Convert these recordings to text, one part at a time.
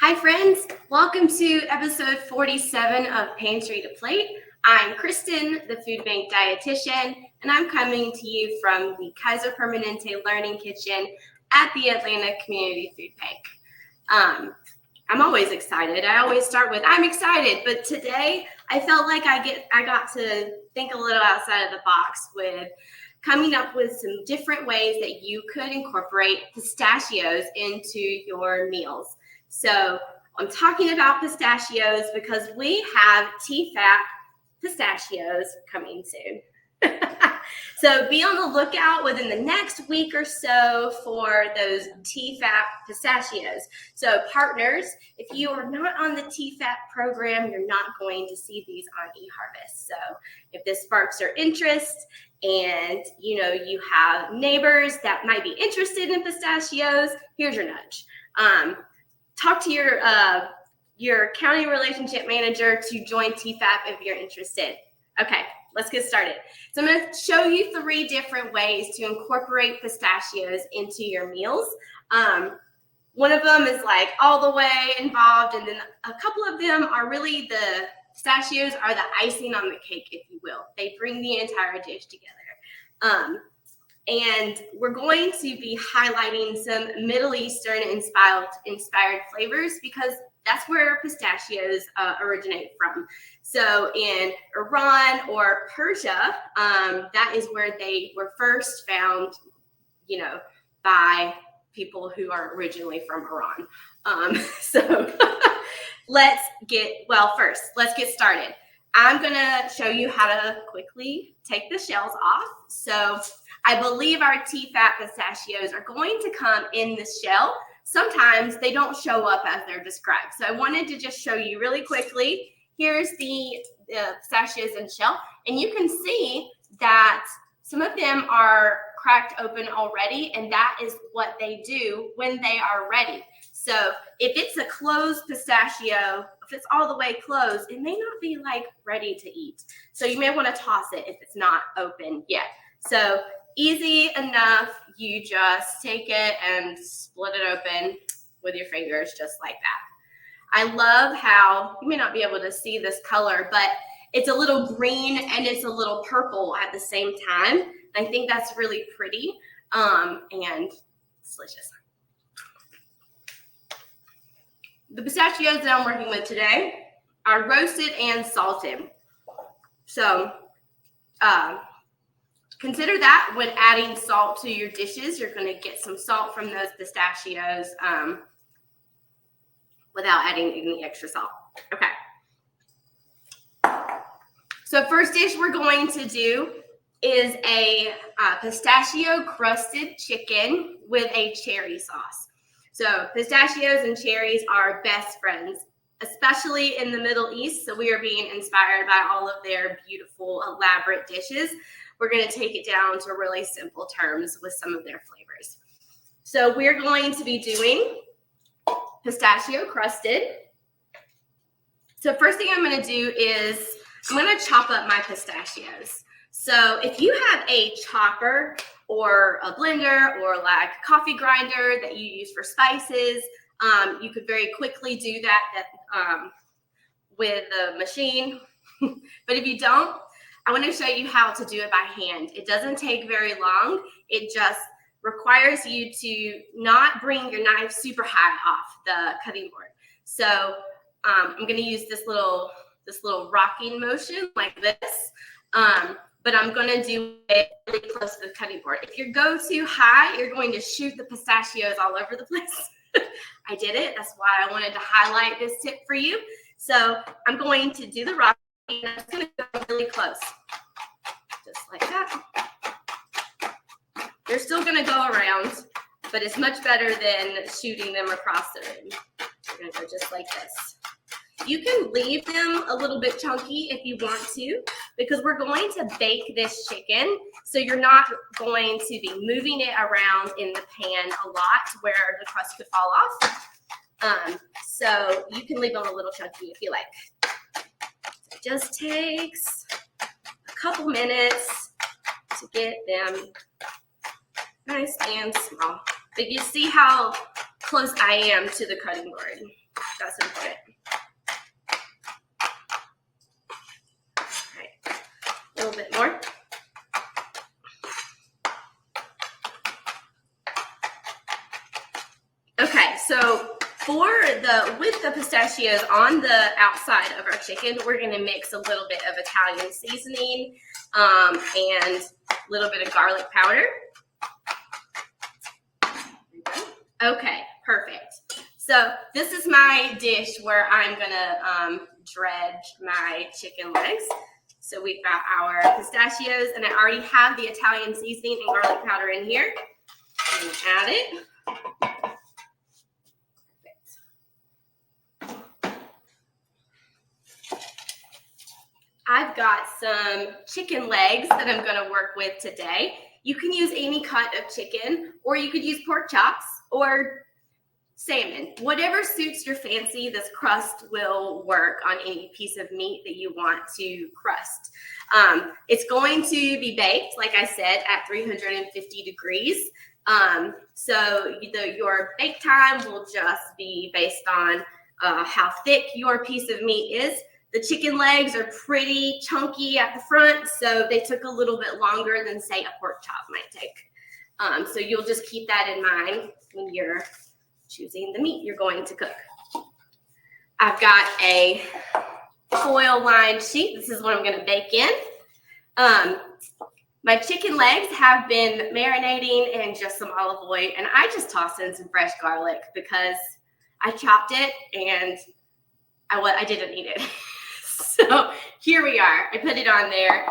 Hi friends, welcome to episode 47 of Pantry to Plate. I'm Kristen, the food bank dietitian, and I'm coming to you from the Kaiser Permanente Learning Kitchen at the Atlanta Community Food Bank. I'm always excited. I always start with, I'm excited, but today I felt like I got to think a little outside of the box with coming up with some different ways that you could incorporate pistachios into your meals. So I'm talking about pistachios because we have TFAP pistachios coming soon. So be on the lookout within the next week or so for those TFAP pistachios. So partners, if you are not on the TFAP program, you're not going to see these on eHarvest. So if this sparks your interest and you have neighbors that might be interested in pistachios, here's your nudge. Talk to your county relationship manager to join TFAP if you're interested. Okay, let's get started. So I'm going to show you 3 different ways to incorporate pistachios into your meals. One of them is like all the way involved, and then a couple of them are really the pistachios are the icing on the cake, if you will. They bring the entire dish together. And we're going to be highlighting some Middle Eastern inspired flavors because that's where pistachios originate from. So in Iran or Persia, that is where they were first found, by people who are originally from Iran. So let's get started. I'm gonna show you how to quickly take the shells off. So I believe our TFAP pistachios are going to come in the shell. Sometimes they don't show up as they're described. So I wanted to just show you really quickly. Here's the pistachios in shell. And you can see that some of them are cracked open already, and that is what they do when they are ready. So if it's a closed pistachio, if it's all the way closed, it may not be like ready to eat. So you may want to toss it if it's not open yet. So easy enough, you just take it and split it open with your fingers just like that. I love how, you may not be able to see this color, but it's a little green and it's a little purple at the same time. I think that's really pretty and it's delicious. The pistachios that I'm working with today are roasted and salted. So consider that when adding salt to your dishes. You're going to get some salt from those pistachios without adding any extra salt. Okay. So first dish we're going to do is a pistachio crusted chicken with a cherry sauce. So pistachios and cherries are best friends, especially in the Middle East. So we are being inspired by all of their beautiful, elaborate dishes. We're going to take it down to really simple terms with some of their flavors. So we're going to be doing pistachio crusted. So first thing I'm going to do is I'm going to chop up my pistachios. So if you have a chopper or a blender or like a coffee grinder that you use for spices, you could very quickly do that with the machine. But if you don't, I want to show you how to do it by hand. It doesn't take very long. It just requires you to not bring your knife super high off the cutting board. So I'm going to use this little rocking motion like this. But I'm going to do it really close to the cutting board. If you go too high, you're going to shoot the pistachios all over the place. I did it. That's why I wanted to highlight this tip for you. So I'm going to do the rocking. And I'm just going to go really close, just like that. They're still going to go around, but it's much better than shooting them across the room. We're going to go just like this. You can leave them a little bit chunky if you want to, because we're going to bake this chicken. So you're not going to be moving it around in the pan a lot where the crust could fall off. So you can leave them a little chunky if you like. It just takes a couple minutes to get them nice and small. But you see how close I am to the cutting board. That's important. All right, a little bit more. Okay, so with the pistachios on the outside of our chicken, we're going to mix a little bit of Italian seasoning and a little bit of garlic powder. Okay, perfect. So this is my dish where I'm going to dredge my chicken legs. So we've got our pistachios, and I already have the Italian seasoning and garlic powder in here. I'm going to add it. I've got some chicken legs that I'm going to work with today. You can use any cut of chicken, or you could use pork chops or salmon. Whatever suits your fancy, this crust will work on any piece of meat that you want to crust. It's going to be baked, like I said, at 350 degrees. So your bake time will just be based on how thick your piece of meat is. The chicken legs are pretty chunky at the front, so they took a little bit longer than, say, a pork chop might take. So you'll just keep that in mind when you're choosing the meat you're going to cook. I've got a foil-lined sheet. This is what I'm going to bake in. My chicken legs have been marinating in just some olive oil, and I just tossed in some fresh garlic because I chopped it and I didn't eat it. So here we are. I put it on there.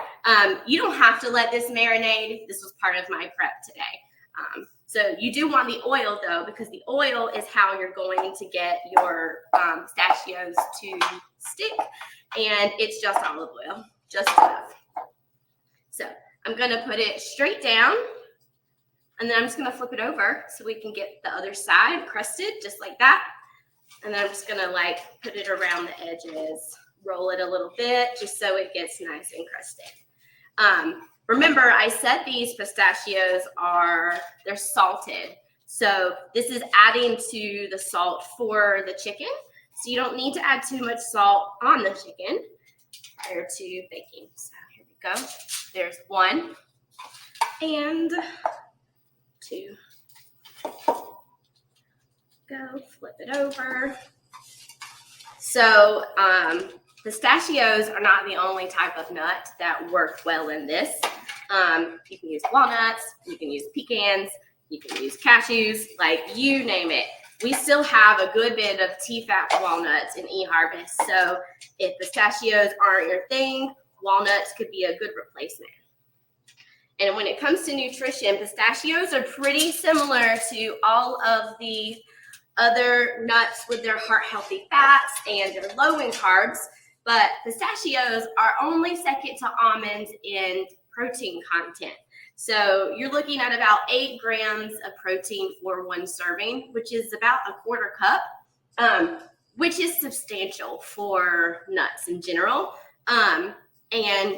You don't have to let this marinate. This was part of my prep today. So you do want the oil, though, because the oil is how you're going to get your pistachios to stick. And it's just olive oil, just enough. So I'm going to put it straight down. And then I'm just going to flip it over so we can get the other side crusted, just like that. And then I'm just going to put it around the edges. Roll it a little bit just so it gets nice and crusted. Remember, I said these pistachios they're salted. So this is adding to the salt for the chicken. So you don't need to add too much salt on the chicken prior to baking. So here we go. There's 1 and 2. Go, flip it over. So pistachios are not the only type of nut that work well in this. You can use walnuts, you can use pecans, you can use cashews, you name it. We still have a good bit of T-fat walnuts in eHarvest. So if pistachios aren't your thing, walnuts could be a good replacement. And when it comes to nutrition, pistachios are pretty similar to all of the other nuts with their heart-healthy fats, and they're low in carbs. But pistachios are only second to almonds in protein content. So you're looking at about 8 grams of protein for 1 serving, which is about a 1/4 cup, which is substantial for nuts in general. And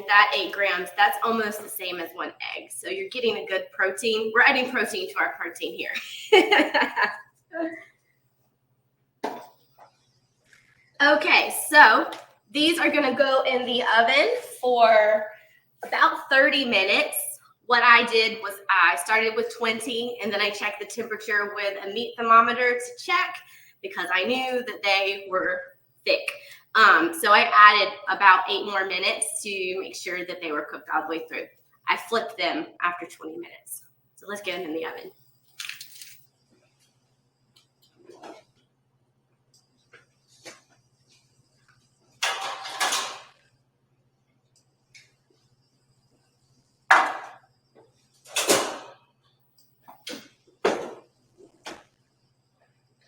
that 8 grams, that's almost the same as 1 egg. So you're getting a good protein. We're adding protein to our protein here. Okay, so these are going to go in the oven for about 30 minutes. What I did was I started with 20, and then I checked the temperature with a meat thermometer to check because I knew that they were thick. So I added about 8 more minutes to make sure that they were cooked all the way through. I flipped them after 20 minutes. So let's get them in the oven.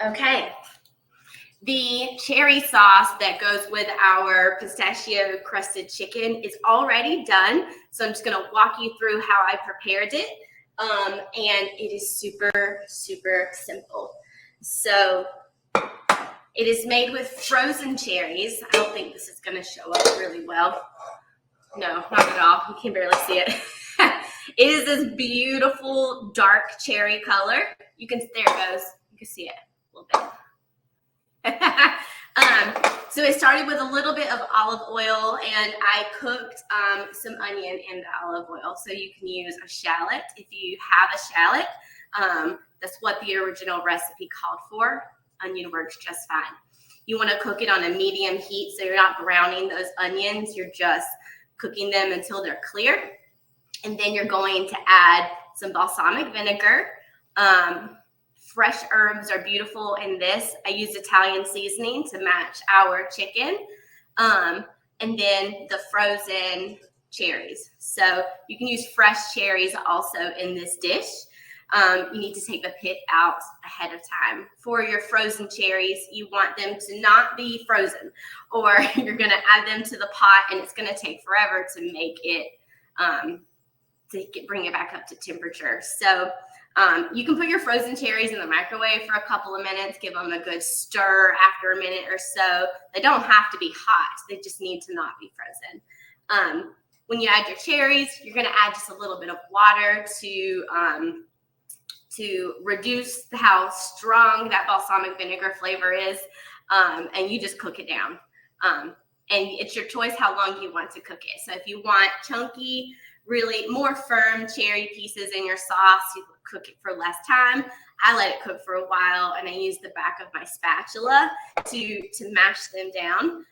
Okay, the cherry sauce that goes with our pistachio crusted chicken is already done. So I'm just going to walk you through how I prepared it. And it is super, super simple. So it is made with frozen cherries. I don't think this is going to show up really well. No, not at all. You can barely see it. It is this beautiful dark cherry color. There it goes. You can see it a little bit. So it started with a little bit of olive oil, and I cooked some onion in the olive oil. So you can use a shallot if you have a shallot. That's what the original recipe called for. Onion works just fine. You want to cook it on a medium heat, so you're not browning those onions. You're just cooking them until they're clear. And then you're going to add some balsamic vinegar. Fresh herbs are beautiful in this. I used Italian seasoning to match our chicken. And then the frozen cherries. So you can use fresh cherries also in this dish. You need to take the pit out ahead of time. For your frozen cherries, you want them to not be frozen, or you're going to add them to the pot and it's going to take forever to make it, bring it back up to temperature. So you can put your frozen cherries in the microwave for a couple of minutes, give them a good stir after a minute or so. They don't have to be hot. They just need to not be frozen. When you add your cherries, you're going to add just a little bit of water to reduce how strong that balsamic vinegar flavor is, and you just cook it down. And it's your choice how long you want to cook it. So if you want chunky, really more firm cherry pieces in your sauce, you cook it for less time. I let it cook for a while, and I use the back of my spatula to mash them down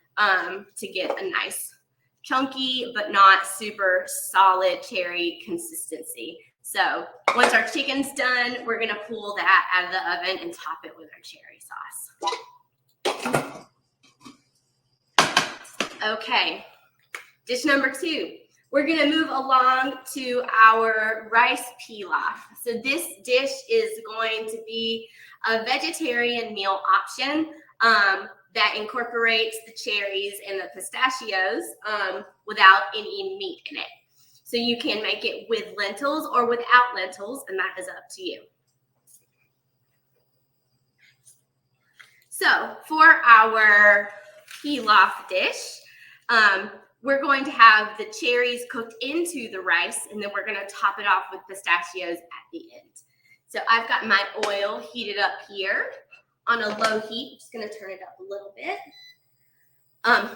to get a nice chunky but not super solid cherry consistency. So once our chicken's done, we're gonna pull that out of the oven and top it with our cherry sauce. Okay, dish number 2. We're gonna move along to our rice pilaf. So this dish is going to be a vegetarian meal option that incorporates the cherries and the pistachios without any meat in it. So you can make it with lentils or without lentils, and that is up to you. So for our pilaf dish, we're going to have the cherries cooked into the rice, and then we're going to top it off with pistachios at the end. So I've got my oil heated up here on a low heat. Just going to turn it up a little bit.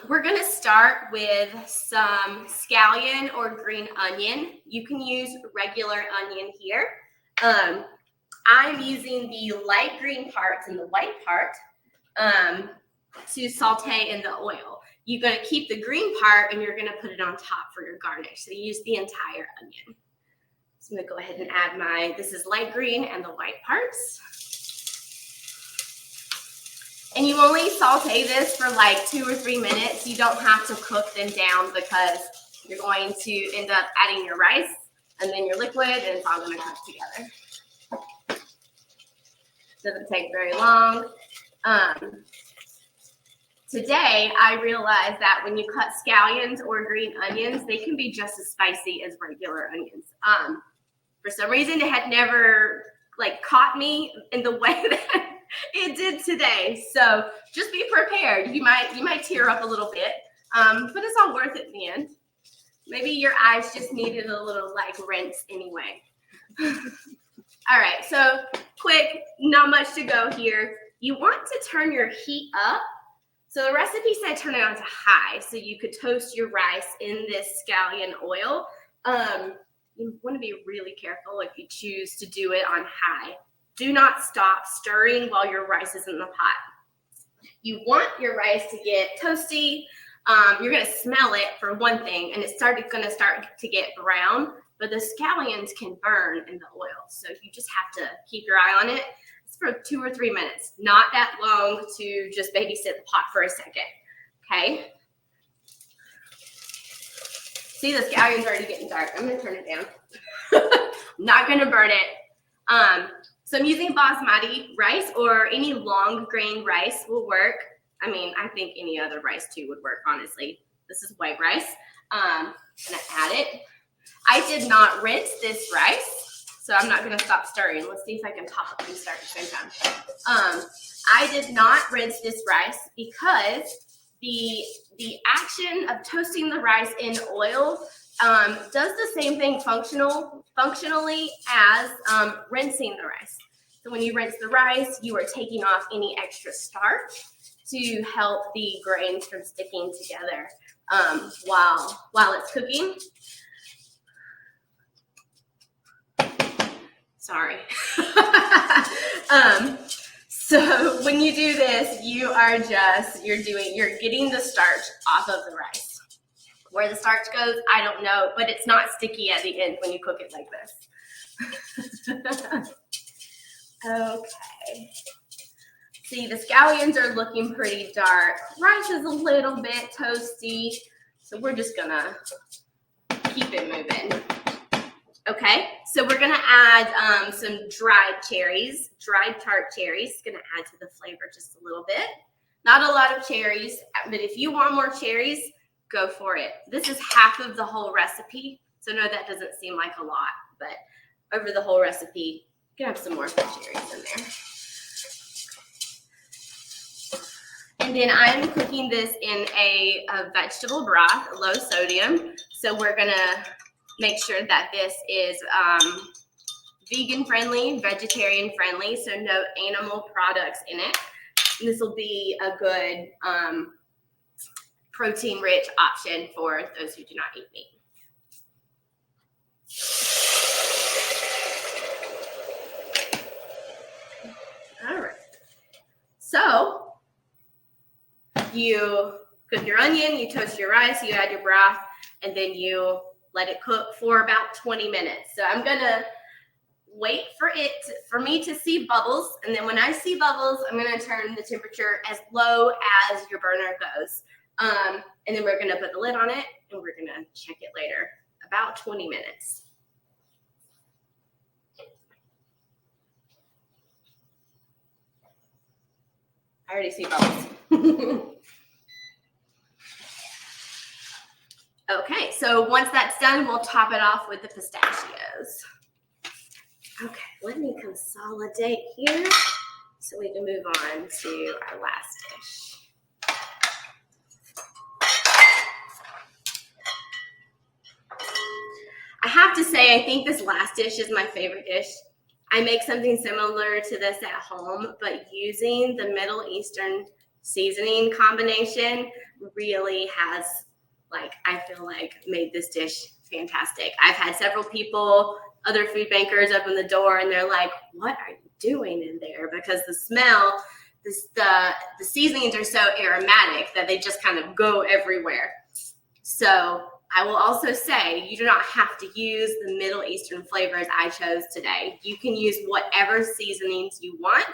We're going to start with some scallion or green onion. You can use regular onion here. I'm using the light green parts and the white part to saute in the oil. You're going to keep the green part and you're going to put it on top for your garnish. So use the entire onion. So I'm going to go ahead and add this is light green and the white parts. And you only saute this for like 2 or 3 minutes. You don't have to cook them down because you're going to end up adding your rice and then your liquid, and it's all going to cook together. Doesn't take very long. Today, I realized that when you cut scallions or green onions, they can be just as spicy as regular onions. For some reason, it had never caught me in the way that it did today. So just be prepared. You might tear up a little bit, but it's all worth it in the end. Maybe your eyes just needed a little rinse anyway. All right, so quick, not much to go here. You want to turn your heat up. So the recipe said turn it on to high, so you could toast your rice in this scallion oil. You want to be really careful if you choose to do it on high. Do not stop stirring while your rice is in the pot. You want your rice to get toasty. You're going to smell it for one thing, and it's going to start to get brown, but the scallions can burn in the oil. So you just have to keep your eye on it. It's for 2 or 3 minutes, not that long to just babysit the pot for a second, okay? See, the scallion's already getting dark. I'm going to turn it down. I'm not going to burn it. So I'm using basmati rice, or any long grain rice will work. I mean, I think any other rice too would work, honestly. This is white rice. I'm gonna add it. I did not rinse this rice, so I'm not gonna stop stirring. Let's see if I can top up and stir at the same time. I did not rinse this rice because the action of toasting the rice in oil does the same thing functionally as rinsing the rice. So when you rinse the rice, you are taking off any extra starch, to help the grains from sticking together while it's cooking. Sorry. So when you do this, you're getting the starch off of the rice. Where the starch goes, I don't know, but it's not sticky at the end when you cook it like this. Okay. See, the scallions are looking pretty dark. Rice is a little bit toasty, so we're just gonna keep it moving. Okay, so we're gonna add some dried cherries, dried tart cherries. It's gonna add to the flavor just a little bit. Not a lot of cherries, but if you want more cherries, go for it. This is half of the whole recipe, so no, that doesn't seem like a lot, but over the whole recipe, you can have some more cherries in there. And then I'm cooking this in a vegetable broth, low sodium. So we're gonna make sure that this is vegan friendly, vegetarian friendly, so no animal products in it. And this will be a good protein rich option for those who do not eat meat. All right, so you cook your onion, you toast your rice, you add your broth, and then you let it cook for about 20 minutes. So I'm gonna wait for me to see bubbles, and then when I see bubbles, I'm gonna turn the temperature as low as your burner goes. And then we're gonna put the lid on it, and we're gonna check it later, about 20 minutes. I already see bubbles. Okay, so once that's done, we'll top it off with the pistachios. Okay, let me consolidate here so we can move on to our last dish. I have to say, I think this last dish is my favorite dish. I make something similar to this at home, but using the Middle Eastern seasoning combination really has, I feel like, made this dish fantastic. I've had several people, other food bankers, open the door and they're like, what are you doing in there? Because the smell, the seasonings are so aromatic that they just kind of go everywhere. So I will also say you do not have to use the Middle Eastern flavors I chose today. You can use whatever seasonings you want,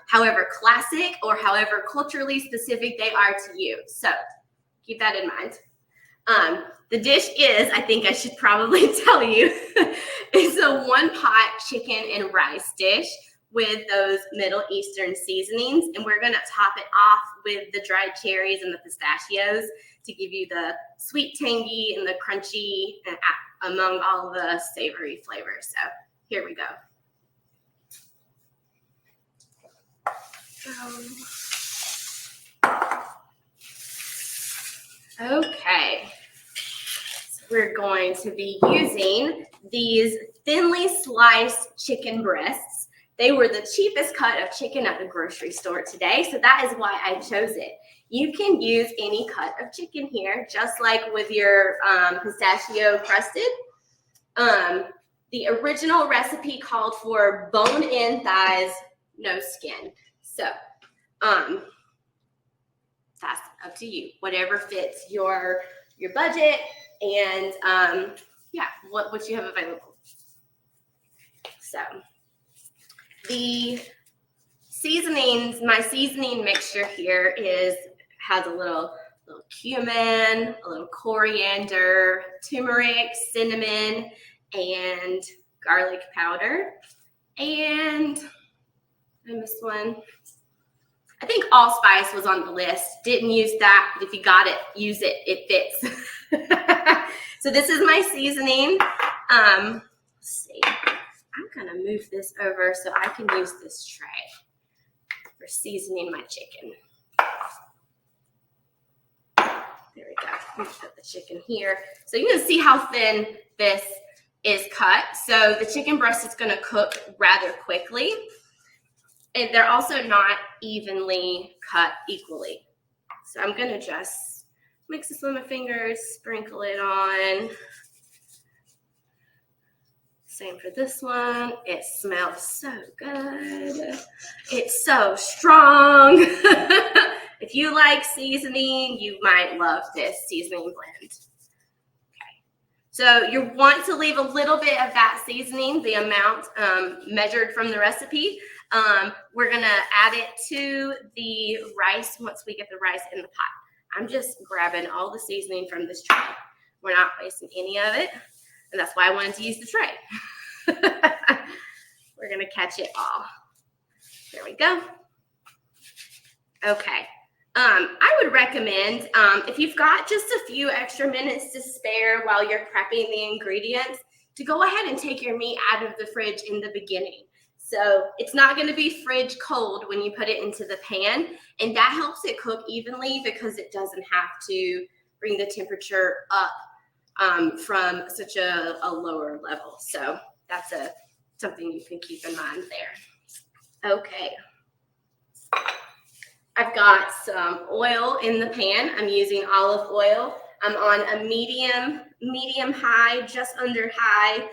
however classic or however culturally specific they are to you. So keep that in mind. The dish is, I think I should probably tell you, it's a one-pot chicken and rice dish with those Middle Eastern seasonings. And we're gonna top it off with the dried cherries and the pistachios to give you the sweet, tangy, and the crunchy among all the savory flavors. So here we go. Okay, so we're going to be using these thinly sliced chicken breasts. They were the cheapest cut of chicken at the grocery store today, so that is why I chose it. You can use any cut of chicken here, just like with your pistachio crusted. The original recipe called for bone-in thighs, no skin. So that's up to you, whatever fits your budget and yeah, what you have available. So the seasonings, my seasoning mixture here has a little cumin, a little coriander, turmeric, cinnamon, and garlic powder. And I missed one. I think allspice was on the list. Didn't use that, but if you got it, use it. It fits. So this is my seasoning. Let's see. I'm gonna move this over so I can use this tray for seasoning my chicken. There we go. Let me put the chicken here. So you can see how thin this is cut. So the chicken breast is gonna cook rather quickly. And they're also not evenly cut equally. So I'm gonna just mix this with my fingers, sprinkle it on. Same for this one. It smells so good. It's so strong. If you like seasoning, you might love this seasoning blend. Okay. So you want to leave a little bit of that seasoning, the amount measured from the recipe. We're gonna add it to the rice once we get the rice in the pot. I'm just grabbing all the seasoning from this tray. We're not wasting any of it, and that's why I wanted to use the tray. We're gonna catch it all. There we go. Okay. I would recommend, if you've got just a few extra minutes to spare while you're prepping the ingredients, to go ahead and take your meat out of the fridge in the beginning. So it's not going to be fridge cold when you put it into the pan, and that helps it cook evenly because it doesn't have to bring the temperature up from such a lower level. So that's something you can keep in mind there. Okay. I've got some oil in the pan. I'm using olive oil. I'm on a medium high, just under high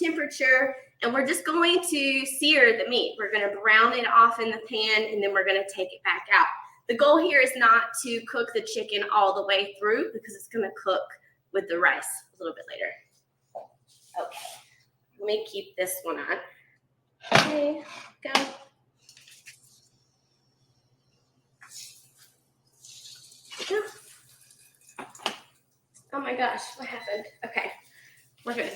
temperature. And we're just going to sear the meat. We're going to brown it off in the pan, and then we're going to take it back out. The goal here is not to cook the chicken all the way through because it's going to cook with the rice a little bit later. Okay, let me keep this one on. Okay, go. Oh my gosh, what happened? Okay, we're good.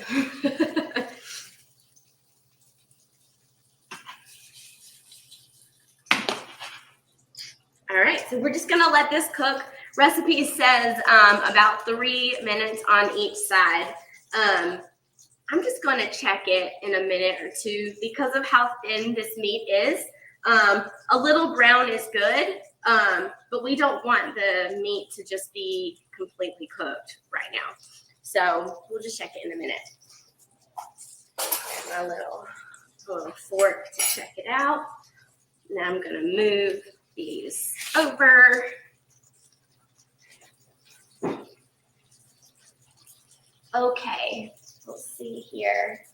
All right, so we're just gonna let this cook. Recipe says about 3 minutes on each side. I'm just gonna check it in a minute or two because of how thin this meat is. A little brown is good, but we don't want the meat to just be completely cooked right now. So we'll just check it in a minute. Get my little fork to check it out. Now I'm gonna move these over. Okay, let's see here.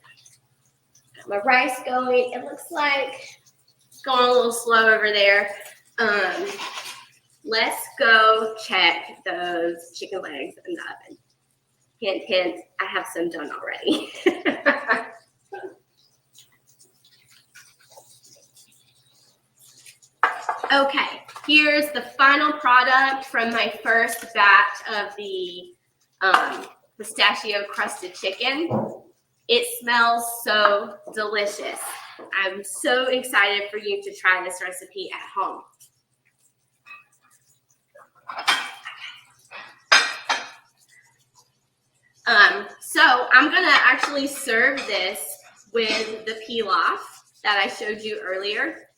Got my rice going. It looks like it's going a little slow over there. Let's go check those chicken legs in the oven. Hint, hint, I have some done already. Okay, here's the final product from my first batch of the pistachio crusted chicken. It smells so delicious. I'm so excited for you to try this recipe at home. So I'm gonna actually serve this with the pilaf that I showed you earlier.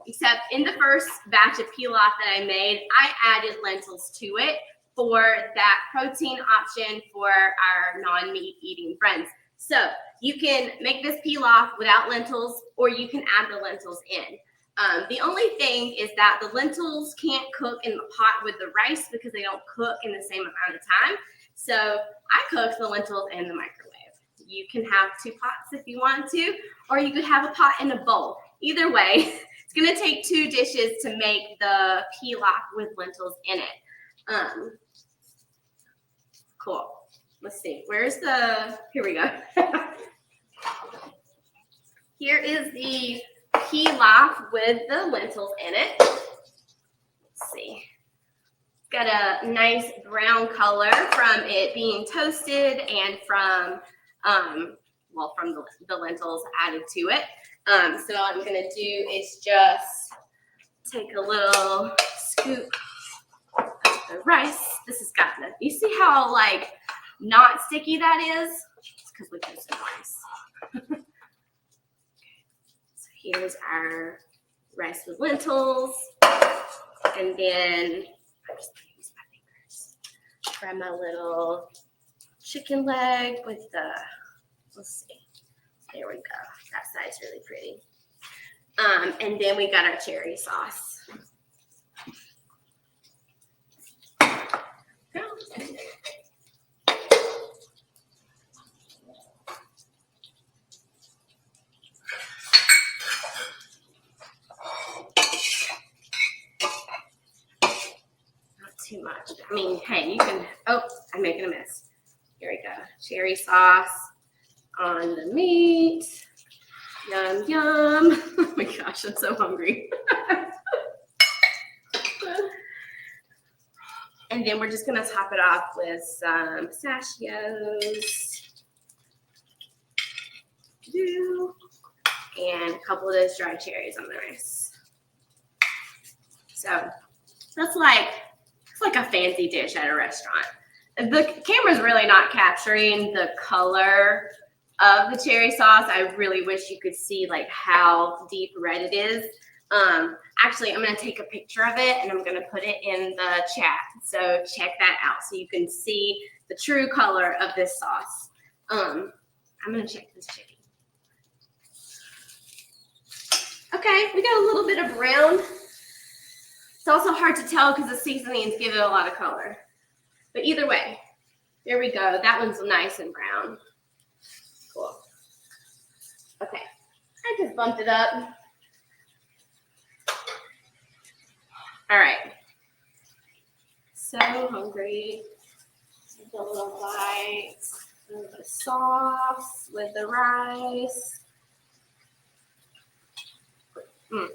Except in the first batch of pilaf that I made, I added lentils to it for that protein option for our non-meat eating friends. So you can make this pilaf without lentils, or you can add the lentils in. The only thing is that the lentils can't cook in the pot with the rice because they don't cook in the same amount of time. So I cooked the lentils in the microwave. You can have 2 pots if you want to, or you could have a pot in a bowl. Either way, it's gonna take 2 dishes to make the pilaf with lentils in it. Cool. Let's see. Here we go. Here is the pilaf with the lentils in it. Let's see. It's got a nice brown color from it being toasted and from the lentils added to it. So all I'm gonna do is just take a little scoop of the rice. This has gotten it. You see how like not sticky that is? It's because we toasted rice. So here's our rice with lentils, and then I'm just gonna use my fingers. Grab my little chicken leg with the. Let's see. There we go. That side's really pretty. And then we got our cherry sauce. Too much. I mean, hey, you can, oh, I'm making a mess. Here we go. Cherry sauce on the meat. Yum, yum. Oh my gosh, I'm so hungry. And then we're just going to top it off with some pistachios. And a couple of those dried cherries on the rice. So that's like a fancy dish at a restaurant. The camera's really not capturing the color of the cherry sauce. I really wish you could see like how deep red it is. Actually, I'm going to take a picture of it and I'm going to put it in the chat. So check that out so you can see the true color of this sauce. I'm going to check this chicken. Okay, we got a little bit of brown. It's also hard to tell because the seasonings give it a lot of color. But either way, there we go. That one's nice and brown. Cool. Okay, I just bumped it up. All right. So hungry. Take a little bite of the sauce with the rice. Mm-hmm.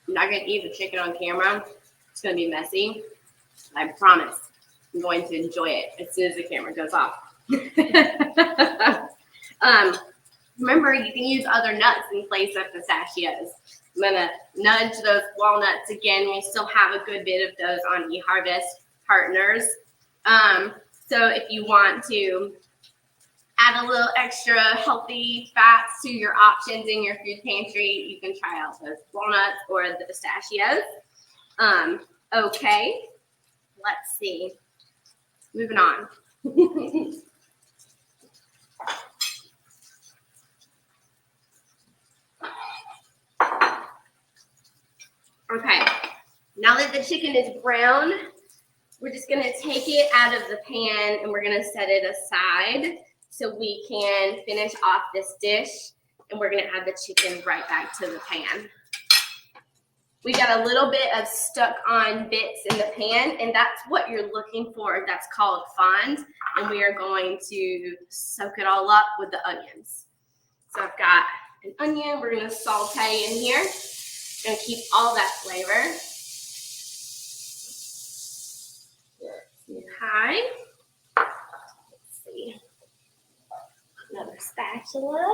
I'm not going to eat the chicken on camera. It's going to be messy. I promise I'm going to enjoy it as soon as the camera goes off. Remember, you can use other nuts in place of pistachios. I'm going to nudge those walnuts again. We still have a good bit of those on eHarvest partners. So if you want to add a little extra healthy fats to your options in your food pantry, you can try out those walnuts or the pistachios. Okay, let's see. Moving on. Okay, now that the chicken is brown, we're just gonna take it out of the pan and we're gonna set it aside so we can finish off this dish, and we're gonna add the chicken right back to the pan. We got a little bit of stuck on bits in the pan, and that's what you're looking for. That's called fond, and we are going to soak it all up with the onions. So I've got an onion. We're gonna saute in here. Gonna keep all that flavor. High. Let's see. Another spatula.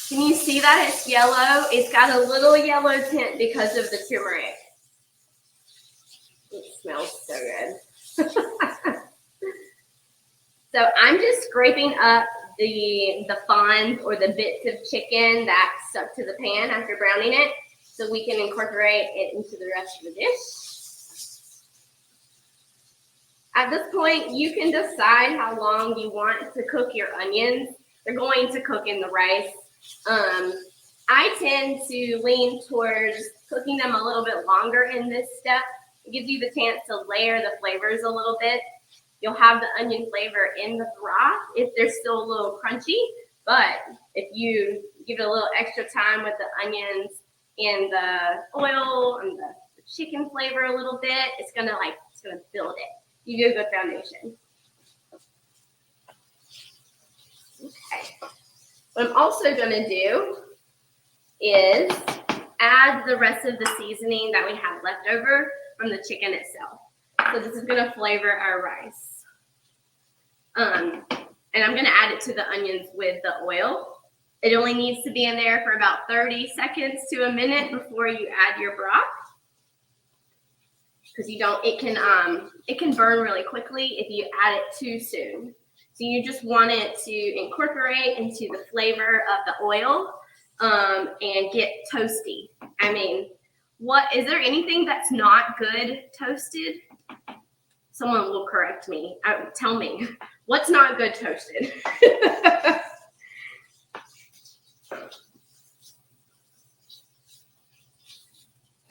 Can you see that it's yellow? It's got a little yellow tint because of the turmeric. It smells so good. So I'm just scraping up the fond or the bits of chicken that stuck to the pan after browning it, so we can incorporate it into the rest of the dish. At this point, you can decide how long you want to cook your onions. They're going to cook in the rice. I tend to lean towards cooking them a little bit longer in this step. It gives you the chance to layer the flavors a little bit. You'll have the onion flavor in the broth if they're still a little crunchy, but if you give it a little extra time with the onions and the oil and the chicken flavor a little bit, it's gonna build it. You do a good foundation. Okay. What I'm also gonna do is add the rest of the seasoning that we have left over from the chicken itself. So this is gonna flavor our rice. And I'm gonna add it to the onions with the oil. It only needs to be in there for about 30 seconds to a minute before you add your broth. Because it can burn really quickly if you add it too soon. So you just want it to incorporate into the flavor of the oil and get toasty. I mean, What is there anything that's not good toasted? Someone will correct me. Tell me, what's not good toasted?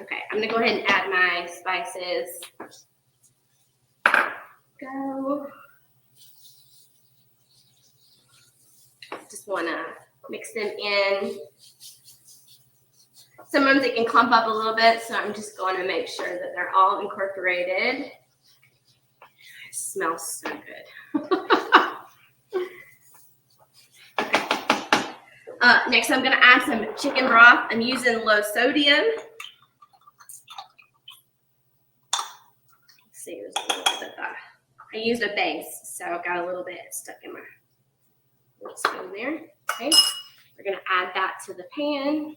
Okay, I'm gonna go ahead and add my spices. Go. Just wanna mix them in. Sometimes it can clump up a little bit, so I'm just going to make sure that they're all incorporated. It smells so good. Next, I'm going to add some chicken broth. I'm using low sodium. Let's see, there's a little bit of that. I used a base, so I got a little bit stuck in my little spoon there. Okay, we're going to add that to the pan.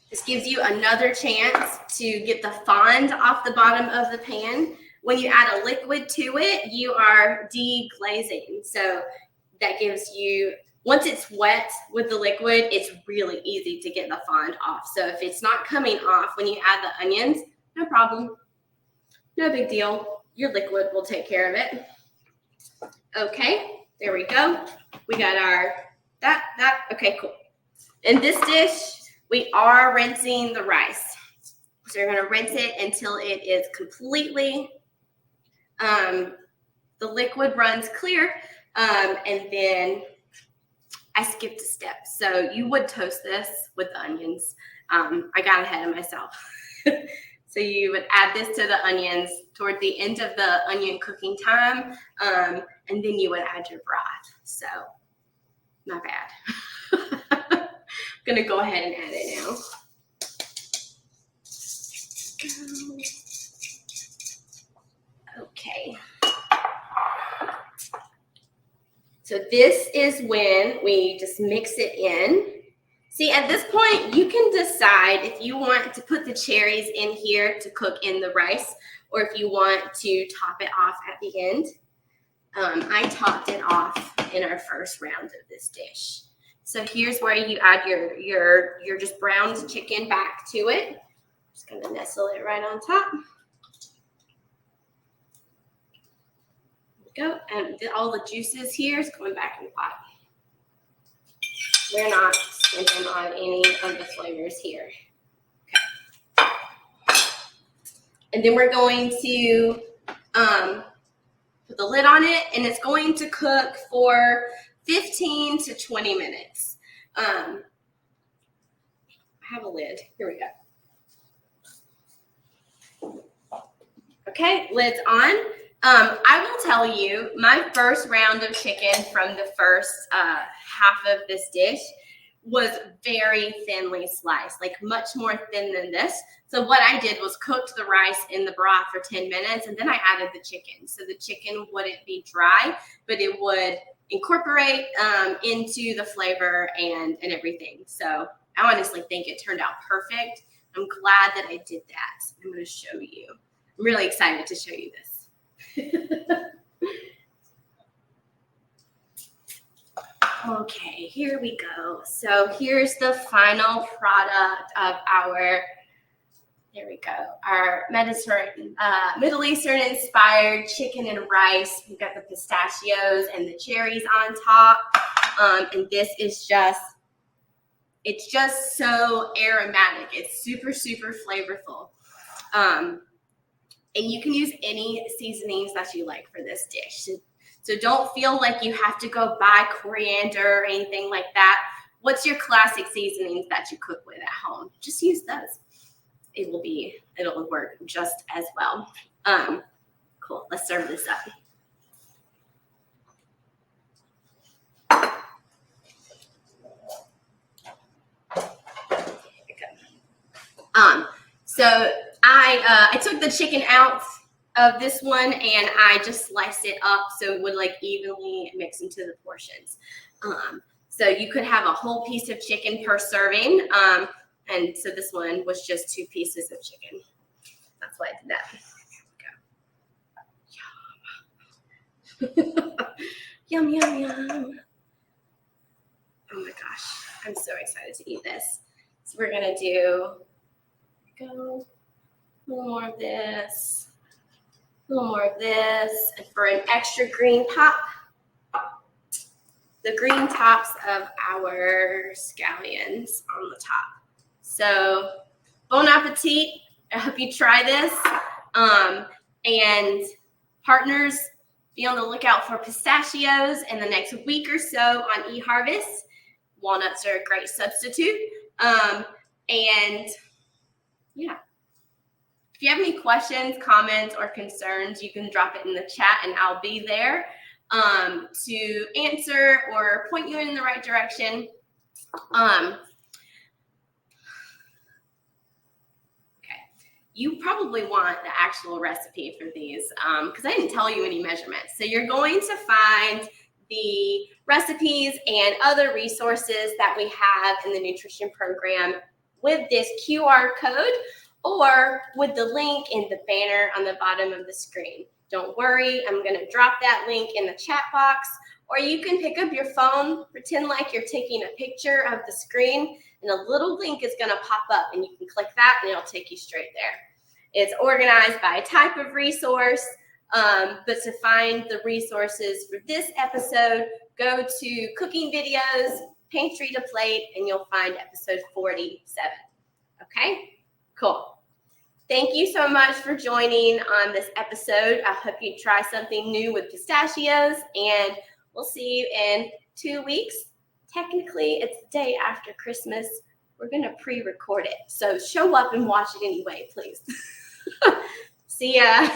This gives you another chance to get the fond off the bottom of the pan. When you add a liquid to it, you are deglazing. So that gives you, once it's wet with the liquid, it's really easy to get the fond off. So if it's not coming off when you add the onions, no problem. No big deal. Your liquid will take care of it. Okay, there we go. We got our, okay, cool. In this dish, we are rinsing the rice. So you're gonna rinse it until it is completely, the liquid runs clear, and then I skipped a step. So you would toast this with the onions. I got ahead of myself. So you would add this to the onions toward the end of the onion cooking time, and then you would add your broth. So not bad. I'm gonna go ahead and add it now. Okay. So this is when we just mix it in. See, at this point, you can decide if you want to put the cherries in here to cook in the rice, or if you want to top it off at the end. I topped it off in our first round of this dish. So here's where you add your just browned chicken back to it. Just gonna nestle it right on top. There we go, and all the juices here is going back in the pot. We're not skimping on any of the flavors here. Okay. And then we're going to put the lid on it, and it's going to cook for 15 to 20 minutes. I have a lid. Here we go. Okay, lid's on. I will tell you, my first round of chicken from the first half of this dish was very thinly sliced, like much more thin than this. So what I did was cooked the rice in the broth for 10 minutes, and then I added the chicken. So the chicken wouldn't be dry, but it would incorporate into the flavor and everything. So I honestly think it turned out perfect. I'm glad that I did that. I'm going to show you. I'm really excited to show you this. Okay, here we go. So here's the final product of our, there we go, our Middle Eastern inspired chicken and rice. We've got the pistachios and the cherries on top. And this is just, it's just so aromatic. It's super, super flavorful. And you can use any seasonings that you like for this dish. So don't feel like you have to go buy coriander or anything like that. What's your classic seasonings that you cook with at home? Just use those. It'll work just as well. Cool, let's serve this up. So I took the chicken out of this one and I just sliced it up so it would like evenly mix into the portions. So you could have a whole piece of chicken per serving. And so this one was just 2 pieces of chicken. That's why I did that. Yum, yum, yum. Oh my gosh, I'm so excited to eat this. So we're gonna do, a little more of this, a little more of this, and for an extra green top, the green tops of our scallions on the top. So bon appetit. I hope you try this. And partners, be on the lookout for pistachios in the next week or so on eHarvest. Walnuts are a great substitute. And yeah, if you have any questions, comments, or concerns, you can drop it in the chat and I'll be there to answer or point you in the right direction. You probably want the actual recipe for these because I didn't tell you any measurements. So you're going to find the recipes and other resources that we have in the nutrition program with this QR code or with the link in the banner on the bottom of the screen. Don't worry, I'm going to drop that link in the chat box, or you can pick up your phone, pretend like you're taking a picture of the screen, and a little link is going to pop up, and you can click that, and it'll take you straight there. It's organized by type of resource, but to find the resources for this episode, go to Cooking Videos, Pantry to Plate, and you'll find episode 47. Okay? Cool. Thank you so much for joining on this episode. I hope you try something new with pistachios, and we'll see you in 2 weeks. Technically, it's the day after Christmas. We're going to pre-record it, so show up and watch it anyway, please. See ya.